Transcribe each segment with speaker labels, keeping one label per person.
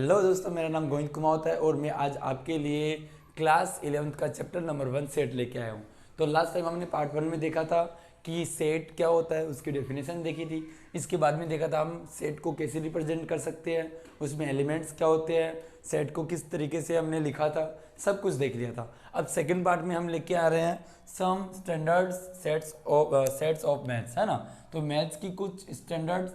Speaker 1: Hello दोस्तों, मेरा नाम गोविंद कुमार होता है और मैं आज आपके लिए क्लास 11th का चैप्टर नंबर 1 सेट लेके आया हूँ। तो लास्ट टाइम हमने पार्ट 1 में देखा था कि सेट क्या होता है, उसकी डेफिनेशन देखी थी। इसके बाद में देखा था हम सेट को कैसे रिप्रेजेंट कर सकते हैं, उसमें एलिमेंट्स क्या होते हैं, सेट को किस तरीके से हमने लिखा था, सब कुछ देख लिया था। अब सेकेंड पार्ट में हम लेके आ रहे हैं some standard sets of maths, है ना। तो मैथ्स की कुछ स्टैंडर्ड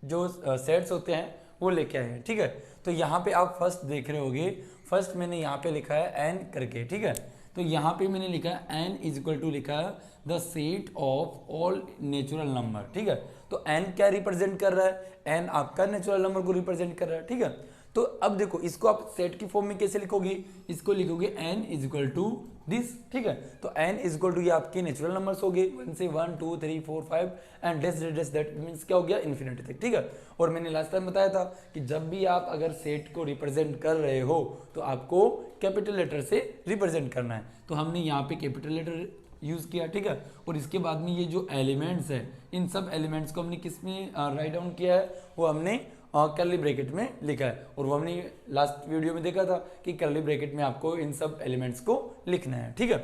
Speaker 1: जो सेट्स होते हैं वो लेके आए हैं, ठीक है। तो यहाँ पे आप फर्स्ट देख रहे होगे, फर्स्ट मैंने यहाँ पे लिखा है एन करके, ठीक है। तो यहाँ पे मैंने लिखा है एन इज इक्वल टू लिखा है the set of all natural number, ठीक है। तो एन क्या रिप्रेजेंट कर रहा है, एन आपका नेचुरल नंबर को रिप्रेजेंट कर रहा है, ठीक है। तो अब देखो इसको आप सेट की फॉर्म में कैसे लिखोगे, इसको लिखोगे N is equal to this, ठीक है। तो एन इज इक्वल टू ये आपके नेचुरल नंबर्स हो गए 1 से 1 2 3 4 5 एंड डेस दैट मींस क्या हो गया इन्फिनिटी तक, ठीक है। और मैंने लास्ट टाइम बताया था कि जब भी आप अगर सेट को रिप्रेजेंट कर रहे हो तो आपको कैपिटल लेटर से रिप्रेजेंट करना है। तो हमने यहाँ पे कैपिटल लेटर यूज किया, ठीक है। और इसके बाद में ये जो एलिमेंट्स है, इन सब एलिमेंट्स को हमने किस में राइट डाउन किया है, वो हमने कर्ली ब्रैकेट में लिखा है। और वो हमने लास्ट वीडियो में देखा था कि कर्ली ब्रैकेट में आपको इन सब एलिमेंट्स को लिखना है, ठीक है।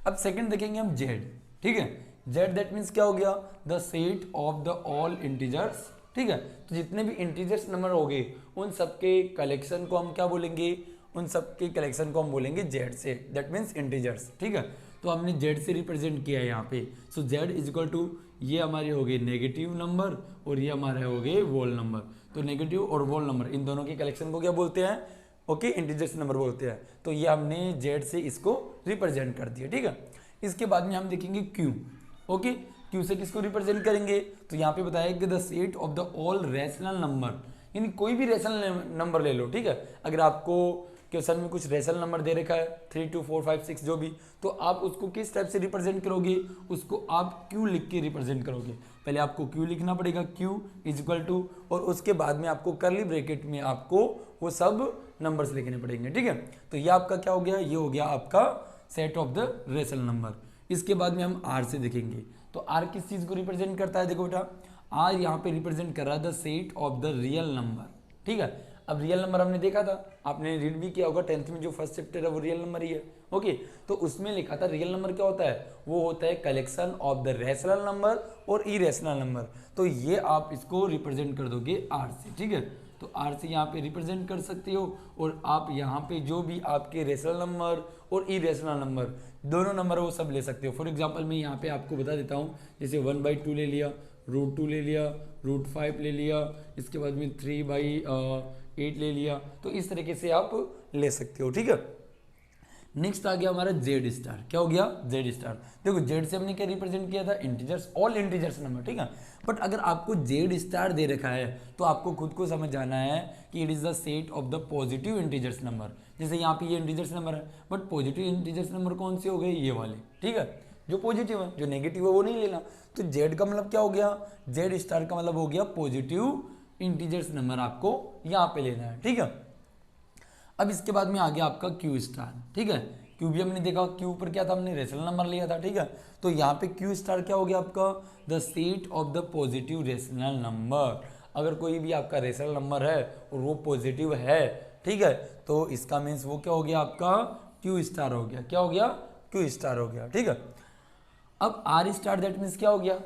Speaker 1: अब सेकंड देखेंगे हम जेड, ठीक है। जेड दैट मीन्स क्या हो गया, the set of the all integers, ठीक है। तो जितने भी इंटीजर्स नंबर हो गए उन सबके कलेक्शन को हम क्या बोलेंगे, उन सबके कलेक्शन को हम बोलेंगे जेड से, दैट मीन्स इंटीजर्स, ठीक है। तो हमने जेड से रिप्रेजेंट किया है यहाँ पे। सो जेड इज इक्वल टू ये हमारे हो गए नेगेटिव नंबर और ये हमारे हो गए वोल नंबर। तो नेगेटिव और वोल नंबर इन दोनों के कलेक्शन को क्या बोलते हैं, ओके, इंटीजर्स नंबर बोलते हैं। तो ये हमने जेड से इसको रिप्रेजेंट कर दिया, ठीक है। इसके बाद में हम देखेंगे क्यू, ओके। क्यू से किसको रिप्रेजेंट करेंगे, तो यहाँ पे बताया कि the set of the all rational number, यानी कोई भी रैशनल नंबर ले लो, ठीक है। अगर आपको क्वेश्चन में कुछ रैशनल नंबर दे रखा है 3 2 4 5 6 जो भी, तो आप उसको किस टाइप से रिप्रेजेंट करोगे, उसको आप क्यू लिख के रिप्रेजेंट करोगे। पहले आपको क्यू लिखना पड़ेगा, क्यू इज इक्वल टू, और उसके बाद में आपको कर्ली ब्रैकेट में आपको वो सब नंबर्स लिखने पड़ेंगे, ठीक है। तो ये आपका क्या हो गया, ये हो गया आपका set of the rational number. इसके बाद में हम आर से देखेंगे। तो आर किस चीज को रिप्रेजेंट करता है, देखो बेटा, आर यहाँ पे रिप्रेजेंट कर रहा है the set of the real number, ठीक है। अब रियल नंबर हमने देखा था, आपने रीड भी किया होगा 10th में जो फर्स्ट चैप्टर है वो रियल नंबर ही है, ओके। तो उसमें लिखा था रियल नंबर क्या होता है, वो होता है collection of the rational number और इरेशनल नंबर। तो ये आप इसको रिप्रेजेंट कर दोगे आर से, ठीक है। तो आर से यहाँ पे रिप्रेजेंट कर सकते हो, और आप यहाँ पे जो भी आपके रैशनल नंबर और इरेशनल नंबर दोनों नंबर वो सब ले सकते हो। फॉर एग्जाम्पल मैं यहाँ पे आपको बता देता हूँ, जैसे 1/2 ले लिया, √2 ले लिया, √5 ले लिया, इसके बाद में 3/8 ले लिया। तो इस तरीके से आप ले सकते हो, ठीक है। नेक्स्ट आ गया हमारा जेड स्टार, क्या हो गया जेड स्टार। देखो जेड से हमने क्या रिप्रेजेंट किया था, इंटीजर्स, ऑल इंटीजर्स नंबर, ठीक है। बट अगर आपको जेड स्टार दे रखा है तो आपको खुद को समझ जाना है कि it is the set of the positive integers number. जैसे यहाँ पे ये इंटीजर्स नंबर है, बट पॉजिटिव इंटीजर्स नंबर कौन से हो गए, ये वाले, ठीक है, जो पॉजिटिव है, जो नेगेटिव है वो नहीं लेना। तो जेड का मतलब क्या हो गया, जेड स्टार का मतलब हो गया पॉजिटिव इंटीजर्स नंबर आपको यहाँ पे लेना है, ठीक है। अब इसके बाद में आ गया आपका क्यू स्टार, ठीक है। क्यू भी हमने देखा, क्यू पर क्या था, हमने रेशनल नंबर लिया था, ठीक है। तो यहाँ पे क्यू स्टार क्या हो गया आपका, the set of the positive rational number. अगर कोई भी आपका रेशनल नंबर है और वो पॉजिटिव है, ठीक है, तो इसका मीन्स वो क्या हो गया आपका क्यू स्टार हो गया, क्या हो गया क्यू स्टार हो गया, ठीक है। अब आर स्टार दैट मीन्स क्या हो गया,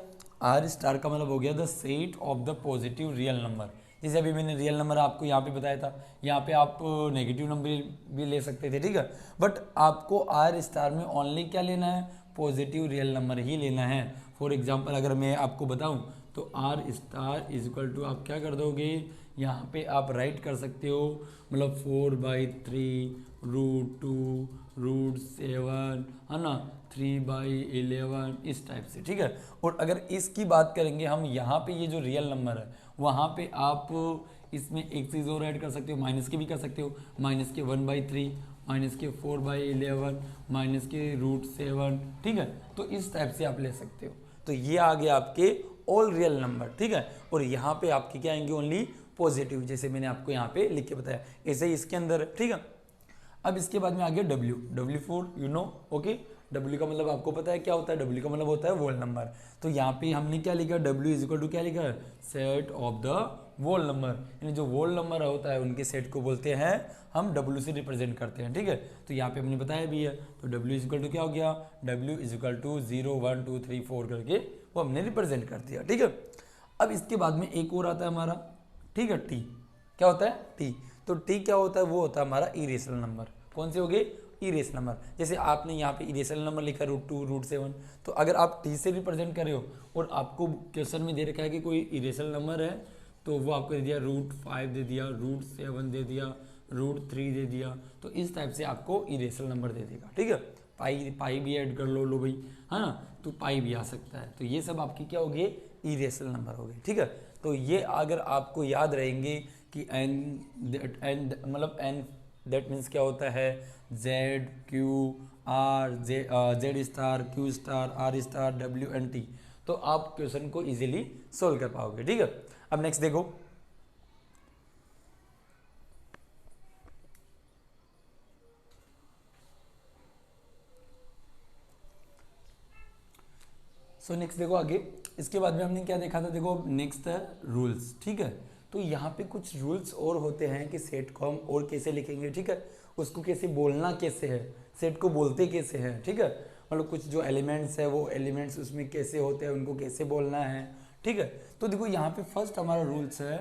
Speaker 1: आर स्टार का मतलब हो गया the set of the positive real number. जैसे अभी मैंने रियल नंबर आपको यहाँ पे बताया था, यहाँ पे आप नेगेटिव नंबर भी ले सकते थे, ठीक है। बट आपको आर स्टार में ओनली क्या लेना है, पॉजिटिव रियल नंबर ही लेना है। फॉर एग्जांपल अगर मैं आपको बताऊं तो R star is equal to आप क्या कर दोगे, यहाँ पे आप राइट कर सकते हो, मतलब 4/3 √2 √7, है ना, 3/11 इस टाइप से, ठीक है। और अगर इसकी बात करेंगे हम, यहाँ पे ये जो रियल नंबर है वहाँ पे आप इसमें एक चीज़ और ऐड कर सकते हो, माइनस के भी कर सकते हो, माइनस के 1/3, माइनस के 4/11, माइनस के √7, ठीक है। तो इस टाइप से आप ले सकते हो। तो ये आ गया आपके ऑल रियल नंबर, ठीक है। और यहाँ पे आपके क्या आएंगे, ओनली पॉजिटिव, जैसे मैंने आपको यहाँ पे लिख के बताया, ऐसे ही इसके अंदर, ठीक है। अब इसके बाद में आ गया W for you know, okay. W का मतलब आपको पता है क्या होता है, W का मतलब होता है वोल नंबर। तो यहाँ पे हमने क्या लिखा, W इज इक्वल टू क्या लिखा है, set of the whole number, यानी जो वोल नंबर होता है उनके सेट को बोलते हैं हम W से रिप्रेजेंट करते हैं, ठीक है। तो यहाँ पे हमने बताया भी है, तो W इजिकल टू क्या हो गया, W इजिकल टू 0 1 2 3 4 करके वो हमने रिप्रेजेंट कर दिया, ठीक है। अब इसके बाद में एक और आता है हमारा, ठीक है, T। क्या होता है, T। तो T क्या होता है, वो होता है हमारा इरेशनल नंबर। कौन से हो गए, इरेशनल नंबर। जैसे आपने यहाँ पे इरेशनल नंबर लिखा √2 √7, तो अगर आप T से रिप्रेजेंट कर रहे हो और आपको क्वेश्चन में दे रखा है कि कोई इरेशनल नंबर है, तो वो आपको दे दिया √5 दे दिया, √7 दे दिया, √3 दे दिया, तो इस टाइप से आपको इरेशनल नंबर दे देगा, ठीक है। पाई भी ऐड कर लो भाई, है ना, तो पाई भी आ सकता है। तो ये सब आपकी क्या हो गए, इरेशनल नंबर हो गए, ठीक है। तो ये अगर आपको याद रहेंगे कि एन मतलब एन दैट मीन्स क्या होता है, Z Q R Z star Q star R star W N T, तो आप क्वेश्चन को इजीली सोल्व कर पाओगे, ठीक है। अब नेक्स्ट देखो, सो नेक्स्ट देखो आगे, इसके बाद में हमने क्या देखा था, देखो नेक्स्ट है रूल्स, ठीक है। तो यहाँ पे कुछ रूल्स और होते हैं कि सेट को हम और कैसे लिखेंगे, ठीक है, उसको कैसे बोलना कैसे है, सेट को बोलते कैसे हैं, ठीक है, मतलब कुछ जो एलिमेंट्स है वो एलिमेंट्स उसमें कैसे होते हैं, उनको कैसे बोलना है, ठीक है। तो देखो यहाँ पे फर्स्ट हमारा रूल्स है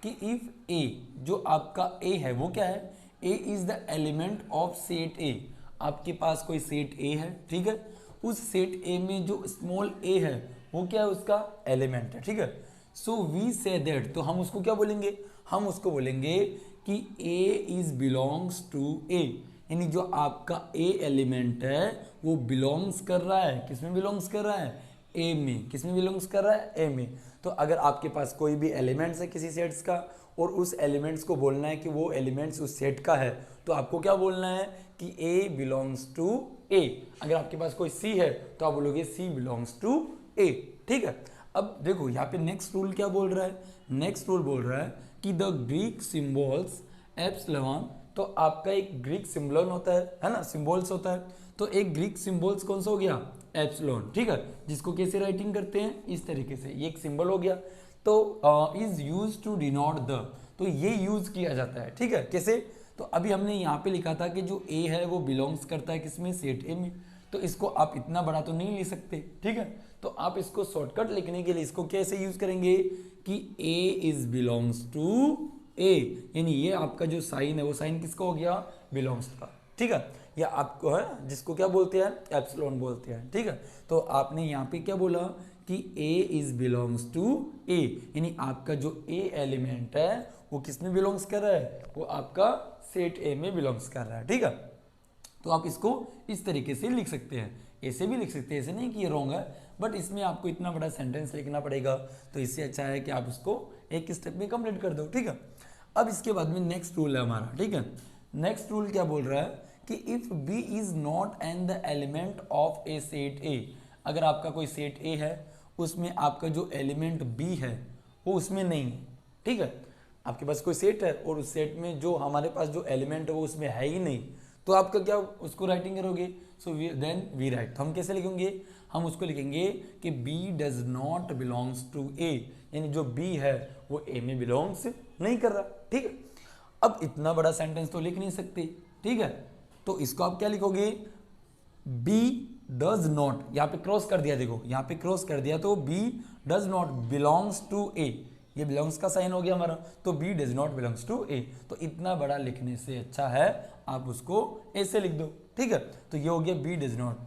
Speaker 1: कि इफ ए, जो आपका ए है वो क्या है, A is the element of set A. आपके पास कोई सेट ए है, ठीक है, उस सेट ए में जो स्मॉल ए है वो क्या है, उसका एलिमेंट है, ठीक है। सो वी से दैट, तो हम उसको क्या बोलेंगे, हम उसको बोलेंगे कि ए इज बिलोंग्स टू ए, यानी जो आपका ए एलिमेंट है वो बिलोंग्स कर रहा है, किसमें बिलोंग्स कर रहा है, ए में। किसमें बिलोंग्स कर रहा है, ए में। तो अगर आपके पास कोई भी एलिमेंट्स है किसी सेट्स का और उस एलिमेंट्स को बोलना है कि वो एलिमेंट्स उस सेट का है, तो आपको क्या बोलना है कि ए बिलोंग्स टू ए। अगर आपके पास कोई सी है तो आप बोलोगे सी बिलोंग्स टू ए, ठीक है। अब देखो यहाँ पे नेक्स्ट रूल क्या बोल रहा है, नेक्स्ट रूल बोल रहा है कि द ग्रीक सिंबल्स एप्सिलॉन, तो आपका एक ग्रीक सिंबल होता है ना, सिंबल्स होता है, तो एक ग्रीक सिंबल्स कौन सा हो गया, एप्सिलॉन, ठीक है, जिसको कैसे राइटिंग करते हैं, इस तरीके से, ये एक सिंबल हो गया। तो is use to denote the, तो ये यूज किया जाता है, ठीक है, कैसे, तो अभी हमने यहाँ पे लिखा था कि जो ए है वो बिलोंग्स करता है किसमें, सेट ए में, तो इसको आप इतना बड़ा तो नहीं ले सकते, ठीक है। तो आप इसको शॉर्टकट लिखने के लिए इसको कैसे यूज करेंगे कि ए इज बिलोंग्स टू ए, यानी ये आपका जो साइन है वो साइन किसका हो गया, बिलोंग्स का, ठीक है, या आपको है जिसको क्या बोलते हैं, एप्सिलॉन बोलते हैं, ठीक है। तो आपने यहाँ पे क्या बोला कि ए इज बिलोंग्स टू ए, यानी आपका जो ए एलिमेंट है वो किसमें बिलोंग्स कर रहा है, वो आपका सेट ए में बिलोंग्स कर रहा है, ठीक है। तो आप इसको इस तरीके से लिख सकते हैं, ऐसे भी लिख सकते हैं, ऐसे नहीं कि ये रॉन्ग है, बट इसमें आपको इतना बड़ा सेंटेंस लिखना पड़ेगा, तो इससे अच्छा है कि आप उसको एक स्टेप में कंप्लीट कर दो, ठीक है। अब इसके बाद में नेक्स्ट रूल है हमारा, ठीक है। नेक्स्ट रूल क्या बोल रहा है कि if B is not an the element of a set A, अगर आपका कोई सेट ए है उसमें आपका जो एलिमेंट बी है वो उसमें नहीं है, ठीक है। आपके पास कोई सेट है और उस सेट में जो हमारे पास जो एलिमेंट है वो उसमें है ही नहीं, तो आपका क्या उसको राइटिंग करोगे, सो देन वी राइट, तो हम कैसे लिखेंगे, हम उसको लिखेंगे कि B does not belongs to A, यानी जो बी है वो ए में बिलोंग्स नहीं कर रहा, ठीक है। अब इतना बड़ा सेंटेंस तो लिख नहीं सकते, ठीक है, तो इसको आप क्या लिखोगे, बी डज नॉट, यहाँ पे क्रॉस कर दिया, देखो यहाँ पे क्रॉस कर दिया, तो B does not belongs to A, ये बिलोंग्स का साइन हो गया हमारा, तो B does not belongs to A. तो इतना बड़ा लिखने से अच्छा है आप उसको ऐसे लिख दो, ठीक है। तो ये हो गया B does not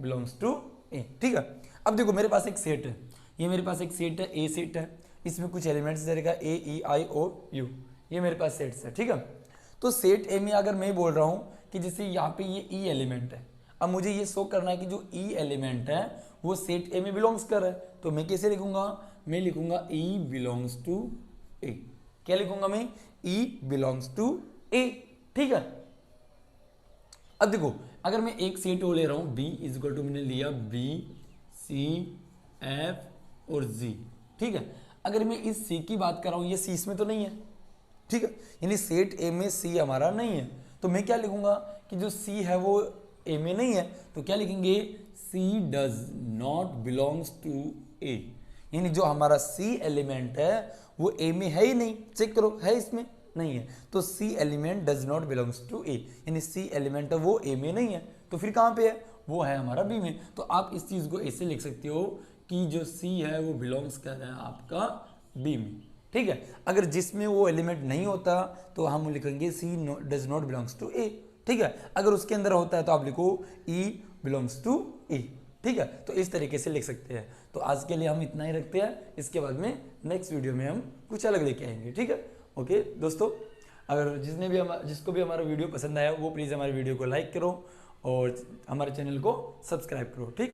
Speaker 1: belongs to A, ठीक है। अब देखो मेरे पास एक सेट है, ये मेरे पास एक सेट है, ए सेट है, इसमें कुछ एलिमेंट्स दे रखा ए ई आई ओ यू, ये मेरे पास सेट्स है, ठीक है। तो सेट ए में अगर मैं बोल रहा हूँ कि जैसे यहाँ पे ये ई एलिमेंट है, अब मुझे ये शो करना है कि जो ई एलिमेंट है वो सेट ए में बिलोंग्स कर रहा है, तो मैं कैसे लिखूंगा, मैं लिखूंगा ई बिलोंग्स टू ए, क्या लिखूंगा मैं, ई बिलोंग्स टू ए, ठीक है। अब देखो अगर मैं एक सेट ओ ले रहा हूं, बी इज इक्वल टू मैंने लिया बी सी एफ और जी, ठीक है। अगर मैं इस सी की बात कर रहा हूं, ये सी इसमें तो नहीं है, ठीक है, यानी सेट ए में सी हमारा नहीं है, तो मैं क्या लिखूंगा कि जो सी है वो ए में नहीं है, तो क्या लिखेंगे, सी does not belongs to A, यानी जो हमारा सी एलिमेंट है वो ए में है ही नहीं, चेक करो है इसमें नहीं है, तो C element does not belongs to A, यानी सी एलिमेंट है वो ए में नहीं है, तो फिर कहाँ पे है, वो है हमारा बी में। तो आप इस चीज़ को ऐसे लिख सकते हो कि जो सी है वो बिलोंग्स कर रहा है आपका बी में, ठीक है। अगर जिसमें वो एलिमेंट नहीं होता तो हम लिखेंगे सी does not belongs to A, ठीक है। अगर उसके अंदर होता है तो आप लिखो ई बिलोंग्स टू ई, ठीक है। तो इस तरीके से लिख सकते हैं। तो आज के लिए हम इतना ही रखते हैं, इसके बाद में नेक्स्ट वीडियो में हम कुछ अलग लेके आएंगे, ठीक है। ओके दोस्तों, अगर जिसको भी हमारा वीडियो पसंद आया वो प्लीज़ हमारे वीडियो को लाइक करो और हमारे चैनल को सब्सक्राइब करो, ठीक।